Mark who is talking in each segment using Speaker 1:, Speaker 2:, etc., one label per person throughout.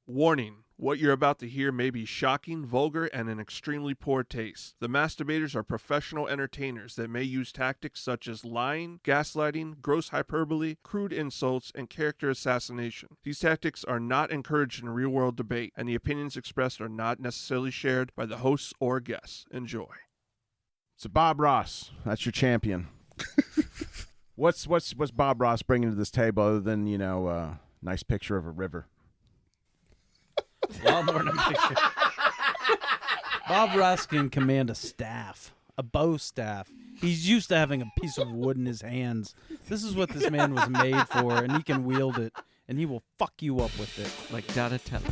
Speaker 1: Warning. What you're about to hear may be shocking, vulgar, and in extremely poor taste. The masturbators are professional entertainers that may use tactics such as lying, gaslighting, gross hyperbole, crude insults, and character assassination. These tactics are not encouraged in real-world debate, and the opinions expressed are not necessarily shared by the hosts or guests. Enjoy.
Speaker 2: So Bob Ross, that's your champion. What's Bob Ross bringing to this table other than, nice picture of a river?
Speaker 3: Well, more than a picture. Bob Ross can command a staff, a bow staff. He's used to having a piece of wood in his hands. This is what this man was made for, and he can wield it, and he will fuck you up with it.
Speaker 4: Like Donatello.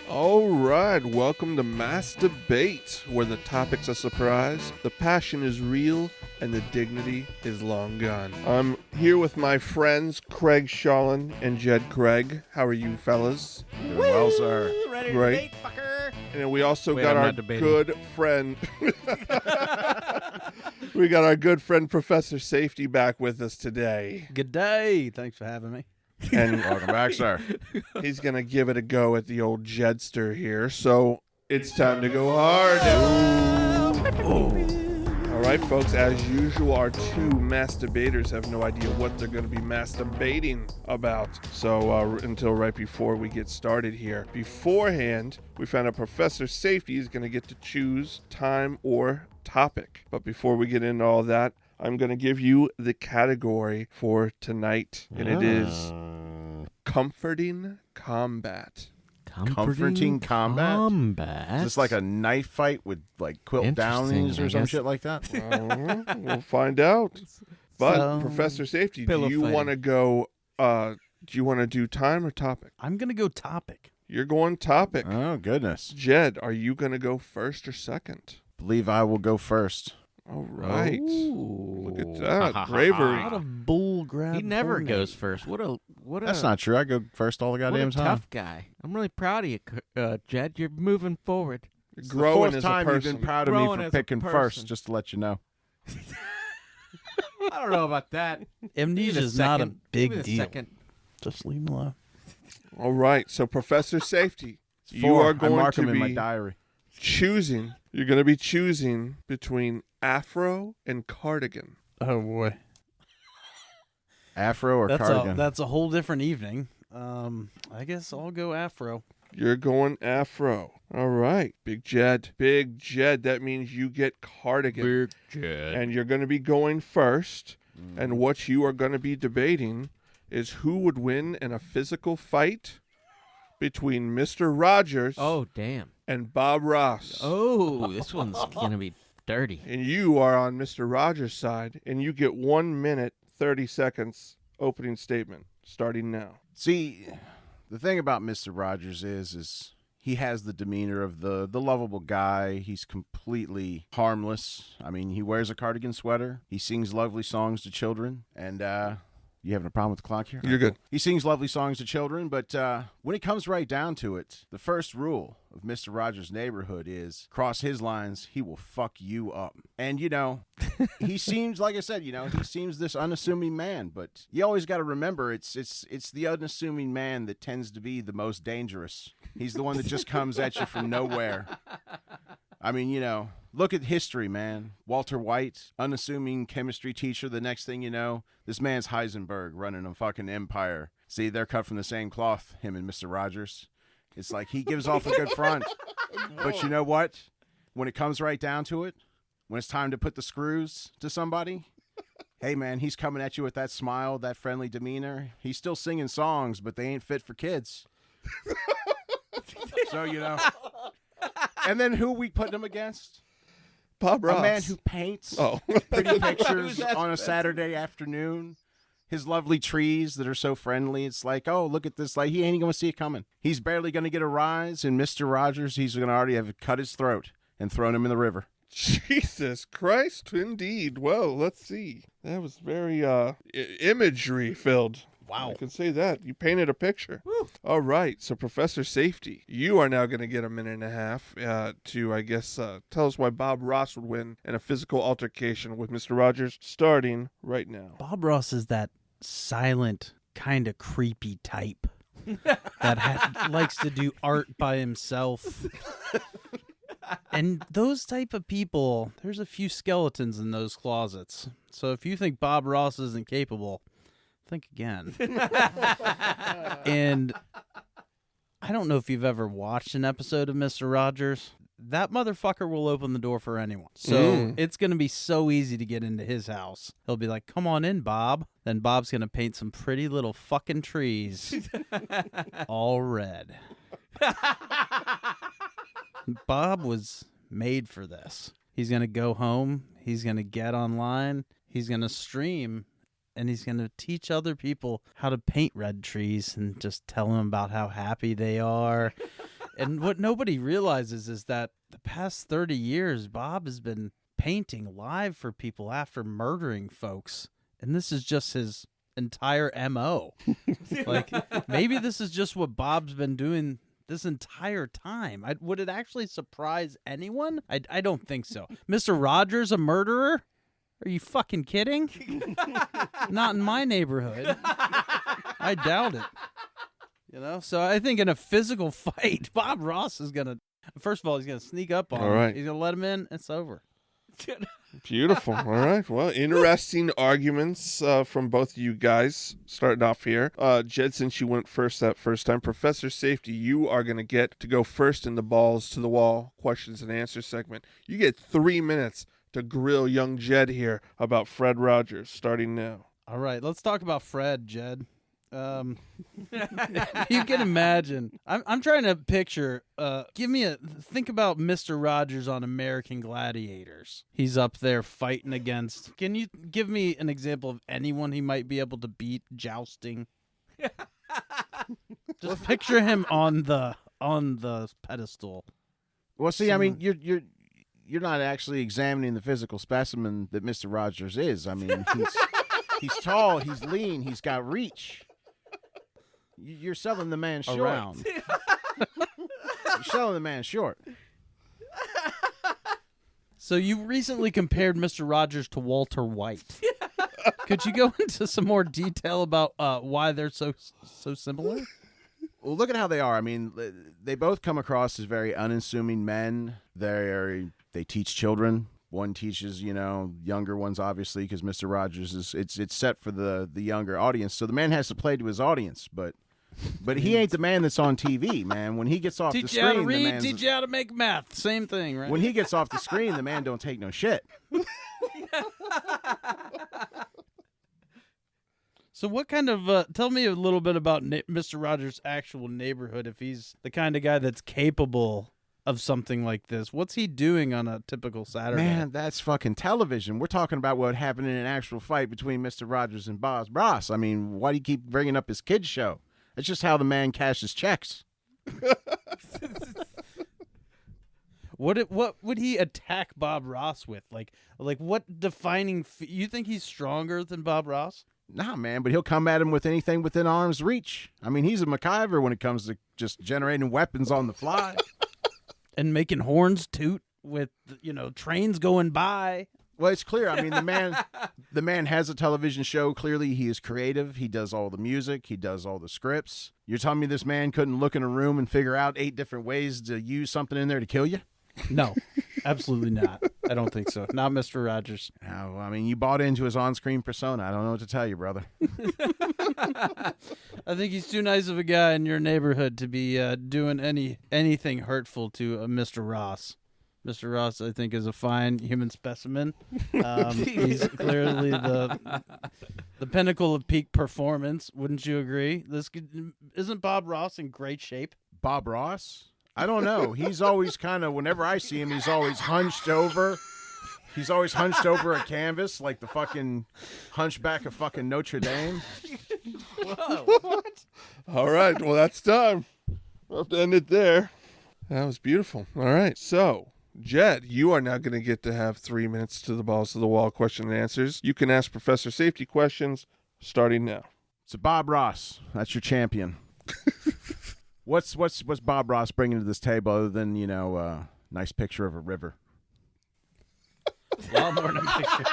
Speaker 1: All right, welcome to Mass Debate, where the topic's a surprise, the passion is real, and the dignity is long gone. I'm here with my friends Craig Shallon and Jed Craig. How are you fellas?
Speaker 2: Doing well, sir.
Speaker 4: Ready
Speaker 1: Great.
Speaker 4: to debate, fucker?
Speaker 1: And then we also
Speaker 4: Wait,
Speaker 1: got
Speaker 4: I'm
Speaker 1: our
Speaker 4: not debating.
Speaker 1: good friend. We got our good friend Professor Safety back with us today.
Speaker 3: Good day. Thanks for having me.
Speaker 1: And
Speaker 2: Welcome back, sir.
Speaker 1: he's going to give it a go at the old Jedster here. So it's time to go hard. All right, folks, as usual, our two masturbators have no idea what they're going to be masturbating about. So until right before we get started here. Beforehand, we found out Professor Safety is going to get to choose time or topic. But before we get into all that, I'm going to give you the category for tonight, and it is comforting combat.
Speaker 2: Comforting combat? Is this like a knife fight with like quilt downings or some shit like that?
Speaker 1: We'll find out. But Professor Safety, do
Speaker 4: pillow
Speaker 1: you
Speaker 4: fighting.
Speaker 1: want to go? Do you want to do time or topic?
Speaker 3: I'm going to go topic.
Speaker 1: You're going topic.
Speaker 2: Oh, goodness.
Speaker 1: Jed, are you going to go first or second?
Speaker 2: Believe I will go first.
Speaker 1: All right.
Speaker 3: Ooh.
Speaker 1: Look at that bravery.
Speaker 3: What a bull grab.
Speaker 4: He never
Speaker 3: hornet.
Speaker 4: goes first. What a
Speaker 2: That's not true. I go first all the
Speaker 4: what a
Speaker 2: goddamn time.
Speaker 4: tough guy. I'm really proud of you, Jed. You're moving forward.
Speaker 1: You're
Speaker 2: It's the
Speaker 1: growing
Speaker 2: fourth
Speaker 1: as a
Speaker 2: time you've
Speaker 1: person.
Speaker 2: been proud of me
Speaker 4: Growing
Speaker 2: for
Speaker 4: as a
Speaker 2: picking
Speaker 4: person.
Speaker 2: first, just to let you know.
Speaker 4: I don't know about that.
Speaker 3: Amnesia is not a big
Speaker 4: Give me
Speaker 3: deal.
Speaker 4: Second.
Speaker 3: Just leave him alone.
Speaker 1: All right. So Professor Safety, you
Speaker 2: Four.
Speaker 1: are going
Speaker 2: I mark
Speaker 1: to
Speaker 2: them in my
Speaker 1: be
Speaker 2: diary.
Speaker 1: choosing. You're going to be choosing between afro and cardigan.
Speaker 3: Oh, boy.
Speaker 2: Afro or cardigan?
Speaker 3: That's a whole different evening. I guess I'll go afro.
Speaker 1: You're going afro. All right. Big Jed. Big Jed. That means you get cardigan.
Speaker 4: Big Jed.
Speaker 1: And you're going to be going first. And what you are going to be debating is who would win in a physical fight between Mr. Rogers
Speaker 4: Oh, damn.
Speaker 1: and Bob Ross.
Speaker 4: Oh, this one's going to be dirty.
Speaker 1: And you are on Mr. Rogers' side, and you get 1 minute, 30 seconds opening statement starting now.
Speaker 2: See, the thing about Mr. Rogers is he has the demeanor of the lovable guy. He's completely harmless. I mean, he wears a cardigan sweater. He sings lovely songs to children. And, you having a problem with the clock here?
Speaker 1: You're good.
Speaker 2: He sings lovely songs to children, but when it comes right down to it, the first rule of Mr. Rogers' Neighborhood is cross his lines, he will fuck you up. And, he seems, like I said, he seems this unassuming man, but you always got to remember it's the unassuming man that tends to be the most dangerous. He's the one that just comes at you from nowhere. I mean, look at history, man. Walter White, unassuming chemistry teacher. The next thing you know, this man's Heisenberg running a fucking empire. See, they're cut from the same cloth, him and Mr. Rogers. It's like he gives off a good front. But you know what? When it comes right down to it, when it's time to put the screws to somebody, hey, man, he's coming at you with that smile, that friendly demeanor. He's still singing songs, but they ain't fit for kids. So, And then who we putting him against?
Speaker 1: Bob Ross.
Speaker 2: A man who paints pretty pictures on a Saturday afternoon. His lovely trees that are so friendly. It's like, oh, look at this. Like, he ain't going to see it coming. He's barely going to get a rise. And Mr. Rogers, he's going to already have cut his throat and thrown him in the river.
Speaker 1: Jesus Christ, indeed. Well, let's see. That was very imagery filled.
Speaker 3: Wow.
Speaker 1: I can say that. You painted a picture. Woo. All right. So, Professor Safety, you are now going to get a minute and a half to, I guess, tell us why Bob Ross would win in a physical altercation with Mr. Rogers, starting right now.
Speaker 3: Bob Ross is that silent, kind of creepy type that likes to do art by himself. And those type of people, there's a few skeletons in those closets. So if you think Bob Ross isn't capable, think again. And I don't know if you've ever watched an episode of Mr. Rogers. That motherfucker will open the door for anyone. So it's going to be so easy to get into his house. He'll be like, come on in, Bob. Then Bob's going to paint some pretty little fucking trees. All red. Bob was made for this. He's going to go home. He's going to get online. He's going to stream. And he's going to teach other people how to paint red trees and just tell them about how happy they are. And what nobody realizes is that the past 30 years, Bob has been painting live for people after murdering folks. And this is just his entire MO. Like, maybe this is just what Bob's been doing this entire time. Would it actually surprise anyone? I don't think so. Mr. Rogers, a murderer? Are you fucking kidding? Not in my neighborhood. I doubt it. You know, so I think in a physical fight, Bob Ross is going to, first of all, he's going to sneak up on him. He's going to let him in. It's over.
Speaker 1: Beautiful. All right. Well, interesting arguments from both of you guys. Starting off here. Jed, since you went first that first time, Professor Safety, you are going to get to go first in the balls to the wall questions and answers segment. You get 3 minutes to grill young Jed here about Fred Rogers, starting now.
Speaker 3: All right. Let's talk about Fred, Jed. You can imagine. I'm trying to picture. Think about Mr. Rogers on American Gladiators. He's up there fighting against. Can you give me an example of anyone he might be able to beat jousting? Just picture him on the pedestal.
Speaker 2: Well, see, I mean, you're not actually examining the physical specimen that Mr. Rogers is. I mean, he's tall, he's lean, he's got reach. You're selling the man short.
Speaker 3: Around.
Speaker 2: You're selling the man short.
Speaker 3: So you recently compared Mr. Rogers to Walter White. Could you go into some more detail about why they're so similar?
Speaker 2: Well, look at how they are. I mean, they both come across as very unassuming men. They teach children. One teaches, younger ones, obviously, because Mr. Rogers it's set for the younger audience. So the man has to play to his audience, but he ain't the man that's on TV, man. When he gets off the screen,
Speaker 3: teach you how to read, teach you how to make math. Same thing, right?
Speaker 2: When he gets off the screen, the man don't take no shit.
Speaker 3: So what kind of, tell me a little bit about Mr. Rogers' actual neighborhood, if he's the kind of guy that's capable of something like this. What's he doing on a typical Saturday?
Speaker 2: Man, that's fucking television. We're talking about what happened in an actual fight between Mr. Rogers and Bob Ross. I mean, why do you keep bringing up his kids show? It's just how the man cashes checks.
Speaker 3: What would he attack Bob Ross with? Like what defining? You think he's stronger than Bob Ross?
Speaker 2: Nah, man, but he'll come at him with anything within arm's reach. I mean, he's a MacGyver when it comes to just generating weapons on the fly.
Speaker 3: And making horns toot with, trains going by.
Speaker 2: Well, it's clear. I mean, the man has a television show. Clearly, he is creative. He does all the music. He does all the scripts. You're telling me this man couldn't look in a room and figure out 8 different ways to use something in there to kill you?
Speaker 3: No, absolutely not. I don't think so. Not Mr. Rogers.
Speaker 2: No, I mean, you bought into his on-screen persona. I don't know what to tell you, brother.
Speaker 3: I think he's too nice of a guy in your neighborhood to be doing anything hurtful to Mr. Ross. Mr. Ross, I think, is a fine human specimen. He's clearly the pinnacle of peak performance. Wouldn't you agree? Isn't Bob Ross in great shape?
Speaker 2: Bob Ross? I don't know. He's always kind of, whenever I see him, he's always hunched over. He's always hunched over a canvas like the fucking hunchback of fucking Notre Dame.
Speaker 3: Whoa.
Speaker 1: What? All right. Well, that's time. We'll have to end it there. That was beautiful. All right. So, Jed, you are now going to get to have 3 minutes to the balls to the wall question and answers. You can ask Professor Safety questions starting now.
Speaker 2: So Bob Ross, that's your champion. What's Bob Ross bringing to this table other than, nice picture of a river?
Speaker 3: A lot more than a picture.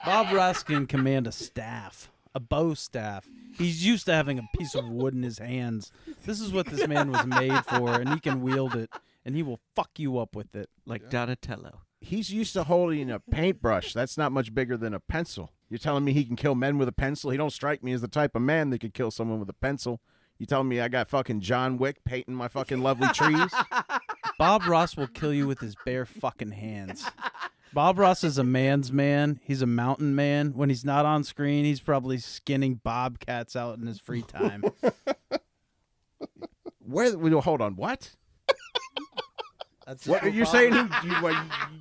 Speaker 3: Bob Ross can command a staff, a bow staff. He's used to having a piece of wood in his hands. This is what this man was made for, and he can wield it, and he will fuck you up with it.
Speaker 4: Like Donatello.
Speaker 2: He's used to holding a paintbrush. That's not much bigger than a pencil. You're telling me he can kill men with a pencil? He don't strike me as the type of man that could kill someone with a pencil. You telling me I got fucking John Wick painting my fucking lovely trees?
Speaker 3: Bob Ross will kill you with his bare fucking hands. Bob Ross is a man's man. He's a mountain man. When he's not on screen, he's probably skinning bobcats out in his free time.
Speaker 2: Hold on, what?
Speaker 3: That's
Speaker 2: What are you saying?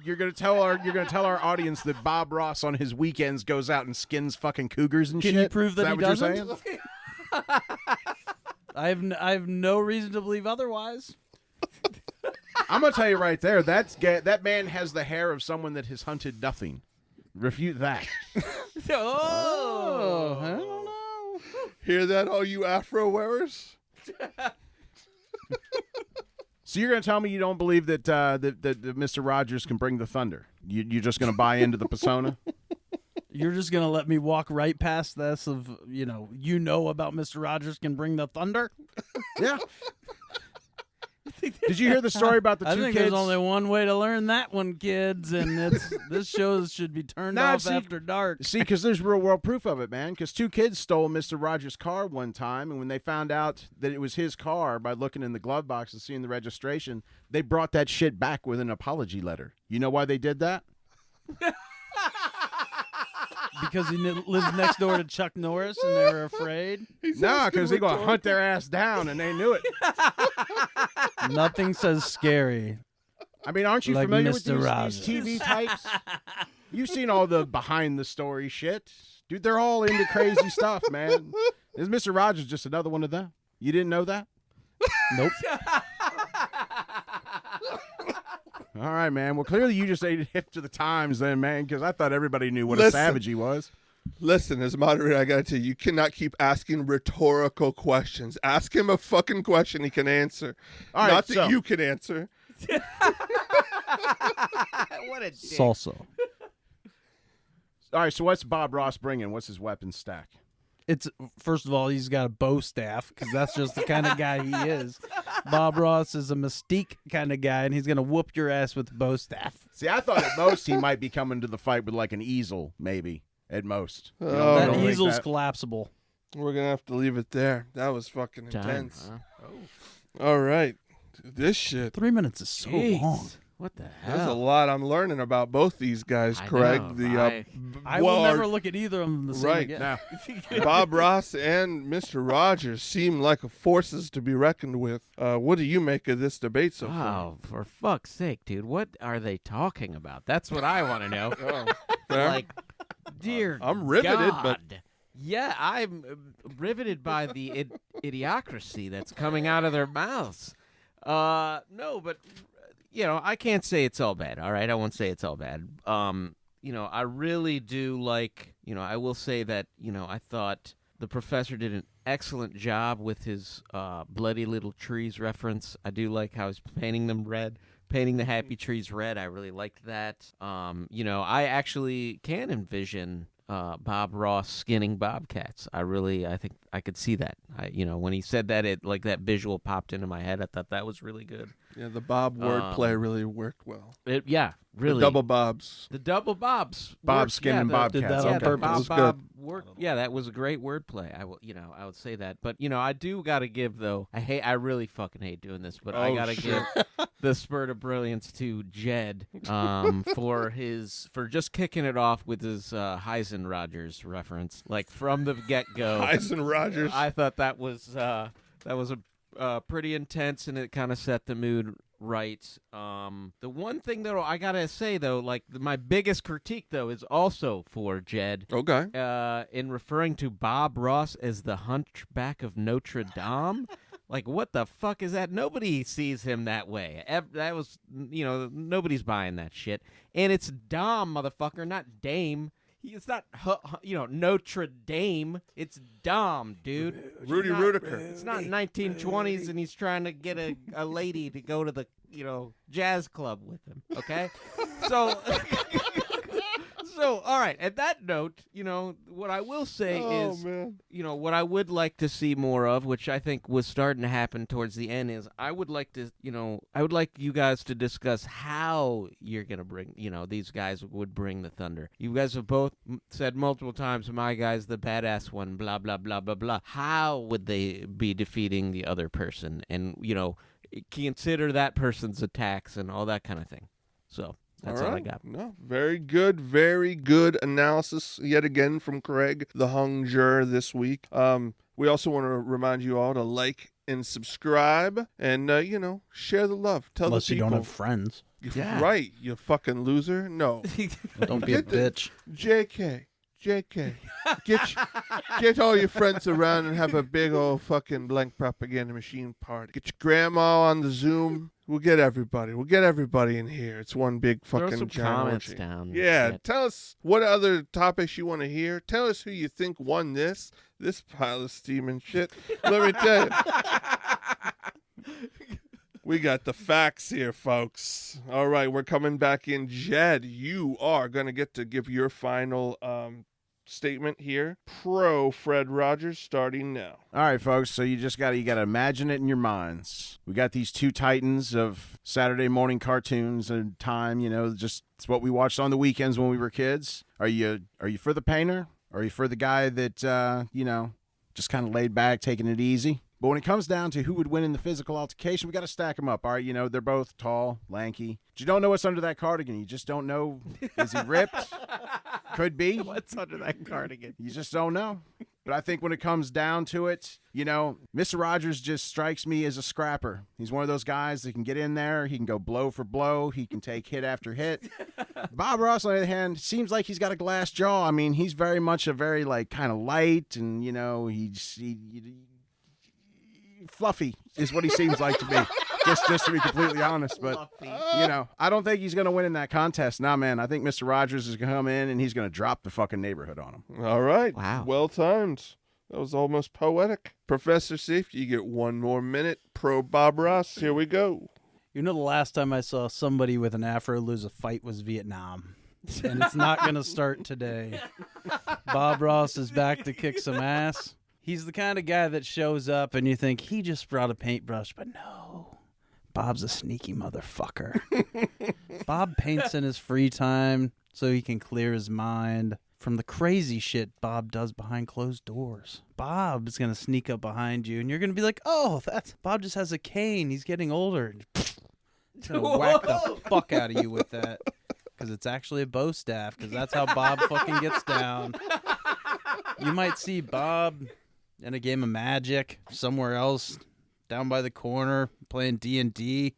Speaker 2: You're gonna tell our audience that Bob Ross on his weekends goes out and skins fucking cougars and
Speaker 3: Can
Speaker 2: shit?
Speaker 3: you prove that
Speaker 2: Is
Speaker 3: he
Speaker 2: what you're
Speaker 3: doesn't?
Speaker 2: saying?
Speaker 3: I have no reason to believe otherwise.
Speaker 2: I'm gonna tell you right there. That man has the hair of someone that has hunted nothing. Refute that.
Speaker 3: Oh, I don't know.
Speaker 1: Hear that, all you Afro wearers?
Speaker 2: So you're gonna tell me you don't believe that that Mr. Rogers can bring the thunder? You're just gonna buy into the persona?
Speaker 3: You're just gonna let me walk right past this of about Mr. Rogers can bring the thunder?
Speaker 2: Yeah. Did you hear the story about the two
Speaker 3: I think
Speaker 2: kids?
Speaker 3: there's only one way to learn that one, kids, and this show should be turned off after dark.
Speaker 2: See, because there's real world proof of it, man. Because two kids stole Mr. Rogers' car one time, and when they found out that it was his car by looking in the glove box and seeing the registration, they brought that shit back with an apology letter. You know why they did that?
Speaker 3: Because he lives next door to Chuck Norris, and they were afraid.
Speaker 2: No, because they're going to hunt their ass down, and they knew it.
Speaker 3: Nothing says scary.
Speaker 2: I mean, aren't you
Speaker 3: Like
Speaker 2: familiar with
Speaker 3: Mr.
Speaker 2: these
Speaker 3: Rogers.
Speaker 2: TV types? You've seen all the behind-the-story shit. Dude, they're all into crazy stuff, man. Is Mr. Rogers just another one of them? You didn't know that?
Speaker 3: Nope.
Speaker 2: All right, man. Well, clearly you just ain't hip to the times then, man, because I thought everybody knew what a savage he was.
Speaker 1: Listen, as moderator, I gotta tell you, you cannot keep asking rhetorical questions. Ask him a fucking question he can answer.
Speaker 2: All right,
Speaker 1: Not that
Speaker 2: so-
Speaker 1: you can answer.
Speaker 4: What a dick.
Speaker 3: Salsa.
Speaker 2: All right, so what's Bob Ross bringing? What's his weapon stack?
Speaker 3: It's first of all, he's got a bow staff because that's just the kind of guy he is. Bob Ross is a mystique kind of guy, and he's gonna whoop your ass with a bow staff.
Speaker 2: See, I thought at most he might be coming to the fight with like an easel, maybe, at most. You know,
Speaker 1: Oh,
Speaker 2: I
Speaker 3: That
Speaker 2: don't think
Speaker 3: easel's
Speaker 2: that-
Speaker 3: collapsible.
Speaker 1: We're gonna have to leave it there. That was fucking
Speaker 4: Done,
Speaker 1: intense.
Speaker 4: huh?
Speaker 1: All right. This shit.
Speaker 3: 3 minutes is so
Speaker 4: Jeez.
Speaker 3: long.
Speaker 4: What the
Speaker 1: There's a
Speaker 4: hell?
Speaker 1: lot I'm learning about both these guys,
Speaker 4: I
Speaker 1: Craig.
Speaker 4: know,
Speaker 1: The
Speaker 3: I will never look at either of them the same
Speaker 1: Right.
Speaker 3: again.
Speaker 2: No.
Speaker 1: Bob Ross and Mr. Rogers seem like forces to be reckoned with. What do you make of this debate so far?
Speaker 4: Oh, for fuck's sake, dude. What are they talking about? That's what I want to know.
Speaker 1: Oh, fair.
Speaker 4: Like, dear
Speaker 1: I'm riveted,
Speaker 4: God.
Speaker 1: but-
Speaker 4: Yeah, I'm riveted by the idiocracy that's coming out of their mouths. No, but, I can't say it's all bad, all right? I won't say it's all bad. I really do like, I will say that, I thought the professor did an excellent job with his bloody little trees reference. I do like how he's painting them red. Painting the happy trees red, I really liked that. I actually can envision Bob Ross skinning bobcats. I think I could see that. When he said that, that visual popped into my head. I thought that was really good.
Speaker 1: Yeah, the Bob wordplay really worked well.
Speaker 4: Really.
Speaker 1: The double Bobs.
Speaker 4: The double Bobs.
Speaker 2: Bob
Speaker 4: worked-
Speaker 2: skinning
Speaker 4: the-
Speaker 2: bobcats.
Speaker 3: Did that
Speaker 2: Okay.
Speaker 3: on purpose.
Speaker 1: That was
Speaker 4: Bob worked. Yeah, that was a great wordplay. I would say that. But I do gotta give though. I really fucking hate doing this, but I
Speaker 1: Oh,
Speaker 4: gotta
Speaker 1: shit.
Speaker 4: give the spurt of brilliance to Jed for just kicking it off with his Heisenberg Rogers reference, like from the get go.
Speaker 1: Eisen Rogers.
Speaker 4: I thought that was a pretty intense, and it kind of set the mood right. The one thing that I gotta say though, my biggest critique though, is also for Jed.
Speaker 1: Okay.
Speaker 4: In referring to Bob Ross as the Hunchback of Notre Dame. Like, what the fuck is that? Nobody sees him that way. That was, nobody's buying that shit. And it's Dom, motherfucker, not Dame. It's not, Notre Dame. It's Dom, dude.
Speaker 1: Rudy Rudiker.
Speaker 4: It's not 1920s and he's trying to get a lady to go to the, jazz club with him, okay? So, all right, at that note, what I will say is,
Speaker 1: man.
Speaker 4: What I would like to see more of, which I think was starting to happen towards the end, is I would like you guys to discuss how you're going to bring, these guys would bring the thunder. You guys have both said multiple times, my guy's the badass one, blah, blah, blah, blah, blah. How would they be defeating the other person? And, consider that person's attacks and all that kind of thing. So that's all I got.
Speaker 1: No, very good analysis yet again from Craig, the hung juror this week. We also want to remind you all to like and subscribe and, share the love. Tell
Speaker 3: Unless
Speaker 1: the people.
Speaker 3: you don't have friends.
Speaker 4: Yeah.
Speaker 1: Right, you fucking loser. No.
Speaker 3: Don't be a bitch.
Speaker 1: JK. Get all your friends around and have a big old fucking blank propaganda machine party. Get your grandma on the Zoom. We'll get everybody in here. It's one big fucking
Speaker 4: Throw some
Speaker 1: giant
Speaker 4: comments
Speaker 1: orgy.
Speaker 4: down.
Speaker 1: Yeah,
Speaker 4: Shit.
Speaker 1: tell us what other topics you want to hear. Tell us who you think won this pile of steaming shit. Let me tell you. We got the facts here, folks. All right, we're coming back in. Jed, you are going to get to give your final statement here. Pro Fred Rogers starting now.
Speaker 2: All right, folks. So you got to imagine it in your minds. We got these two titans of Saturday morning cartoons and time. Just it's what we watched on the weekends when we were kids. Are you for the painter? Or are you for the guy that just kind of laid back, taking it easy? But when it comes down to who would win in the physical altercation, we got to stack them up. All right, they're both tall, lanky. But you don't know what's under that cardigan. You just don't know. Is he ripped? Could be.
Speaker 4: What's under that cardigan?
Speaker 2: You just don't know. But I think when it comes down to it, Mr. Rogers just strikes me as a scrapper. He's one of those guys that can get in there. He can go blow for blow. He can take hit after hit. Bob Ross, on the other hand, seems like he's got a glass jaw. I mean, he's very much a very, kind of light and, fluffy is what he seems like to be. Just to be completely honest. But, I don't think he's going to win in that contest. Nah, man, I think Mr. Rogers is going to come in and he's going to drop the fucking neighborhood on him.
Speaker 1: All right.
Speaker 4: Wow.
Speaker 1: Well timed. That was almost poetic. Professor Safety, you get one more minute. Pro Bob Ross, here we go.
Speaker 3: The last time I saw somebody with an afro lose a fight was Vietnam. And it's not going to start today. Bob Ross is back to kick some ass. He's the kind of guy that shows up and you think he just brought a paintbrush, but no. Bob's a sneaky motherfucker. Bob paints in his free time so he can clear his mind from the crazy shit Bob does behind closed doors. Bob is going to sneak up behind you and you're going to be like, oh, Bob just has a cane. He's getting older. He's going to whack the fuck out of you with that. Because it's actually a bow staff, because that's how Bob fucking gets down. You might see Bob in a game of Magic somewhere else, down by the corner, playing D&D,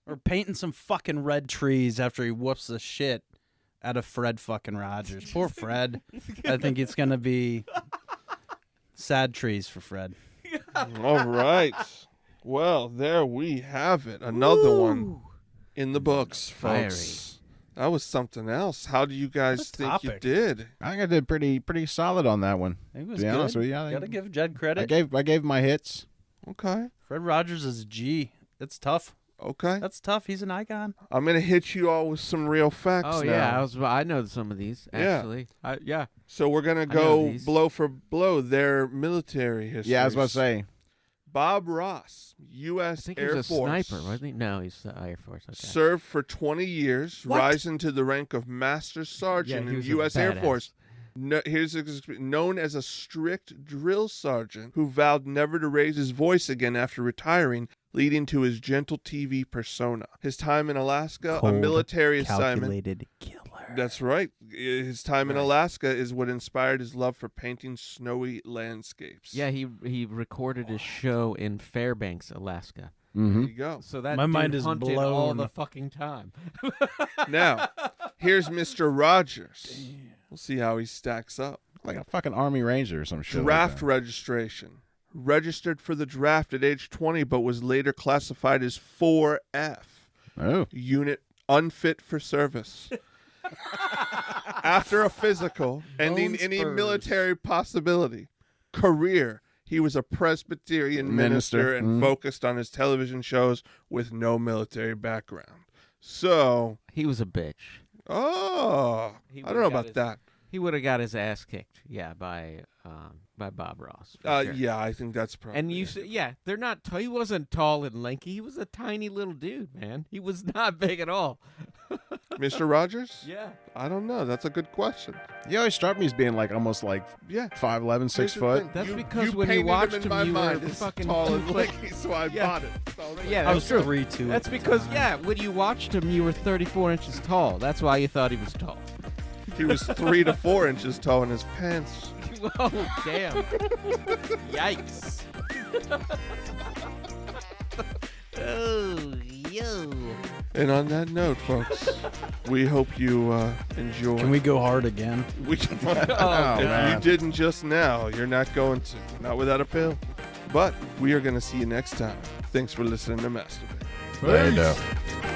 Speaker 3: or painting some fucking red trees after he whoops the shit out of Fred fucking Rogers. Poor Fred. I think it's going to be sad trees for Fred.
Speaker 1: All right. Well, there we have it. Another one in the books, folks. That was something else. How do you guys think you did?
Speaker 2: I think I did pretty solid on that one.
Speaker 3: It was
Speaker 2: to be
Speaker 3: good.
Speaker 2: honest with you,
Speaker 3: Gotta give Jed credit.
Speaker 2: I gave my hits.
Speaker 1: Okay.
Speaker 3: Fred Rogers is a G. It's tough.
Speaker 1: Okay.
Speaker 3: That's tough. He's an icon.
Speaker 1: I'm going to hit you all with some real facts
Speaker 4: Oh,
Speaker 1: now.
Speaker 4: yeah. I know some of these, actually. Yeah.
Speaker 1: So we're going to go blow for blow their military history.
Speaker 2: Yeah, I was about to say.
Speaker 1: Bob Ross, U.S.
Speaker 4: I think
Speaker 1: Air
Speaker 4: he was a
Speaker 1: Force.
Speaker 4: sniper, wasn't he? No, he's Air Force. Okay.
Speaker 1: Served for 20 years,
Speaker 4: What?
Speaker 1: rising to the rank of Master Sergeant
Speaker 4: he
Speaker 1: in
Speaker 4: was a
Speaker 1: U.S. Air
Speaker 4: badass.
Speaker 1: Force. Known as a strict drill sergeant who vowed never to raise his voice again after retiring, leading to his gentle TV persona. His time in Alaska, a military assignment.
Speaker 3: Calculated killer.
Speaker 1: That's right. His time in Alaska is what inspired his love for painting snowy landscapes.
Speaker 4: Yeah, he recorded his show in Fairbanks, Alaska.
Speaker 1: There you go.
Speaker 4: So that
Speaker 3: My
Speaker 4: dude
Speaker 3: mind is
Speaker 4: hunted all
Speaker 3: blown.
Speaker 4: the fucking time.
Speaker 1: Now, here's Mr. Rogers. We'll see how he stacks up.
Speaker 2: Like a fucking Army Ranger or some shit.
Speaker 1: Draft
Speaker 2: like that.
Speaker 1: registration. Registered for the draft at age 20, but was later classified as 4F.
Speaker 2: Oh.
Speaker 1: Unit unfit for service. After a physical, ending any
Speaker 3: spurs.
Speaker 1: military possibility. Career. He was a Presbyterian minister and focused on his television shows with no military background. So,
Speaker 4: He was a bitch.
Speaker 1: I don't know about that.
Speaker 4: He would have got his ass kicked, by Bob Ross. for sure.
Speaker 1: Yeah, I think that's probably.
Speaker 4: And you, they're not. He wasn't tall and lanky. He was a tiny little dude, man. He was not big at all.
Speaker 1: Mr. Rogers?
Speaker 4: Yeah.
Speaker 1: I don't know. That's a good question.
Speaker 2: He always struck me as being like almost like
Speaker 1: Yeah.
Speaker 2: 5'11", 6
Speaker 1: Here's the
Speaker 2: foot.
Speaker 1: thing.
Speaker 4: That's
Speaker 1: You-
Speaker 4: because
Speaker 1: you
Speaker 4: when you
Speaker 1: painted
Speaker 4: watched
Speaker 1: him in
Speaker 4: him,
Speaker 1: my
Speaker 4: you
Speaker 1: mind
Speaker 4: were
Speaker 1: as
Speaker 4: fucking
Speaker 1: tall and
Speaker 4: 2 foot.
Speaker 1: lanky, so I
Speaker 4: Yeah.
Speaker 1: bought it. So I was like,
Speaker 4: Yeah,
Speaker 3: I was
Speaker 4: true.
Speaker 3: 3'2".
Speaker 4: That's because when you watched him, you were 34 inches tall. That's why you thought he was tall.
Speaker 1: he was 3 to 4 inches tall in his pants.
Speaker 4: Oh damn! Yikes! Oh yo!
Speaker 1: And on that note, folks, we hope you enjoy.
Speaker 3: Can we go hard again?
Speaker 1: We can.
Speaker 2: Oh,
Speaker 1: If
Speaker 2: man.
Speaker 1: you didn't just now, you're not going to. Not without a pill. But we are going to see you next time. Thanks for listening to Masturbate.
Speaker 2: Later.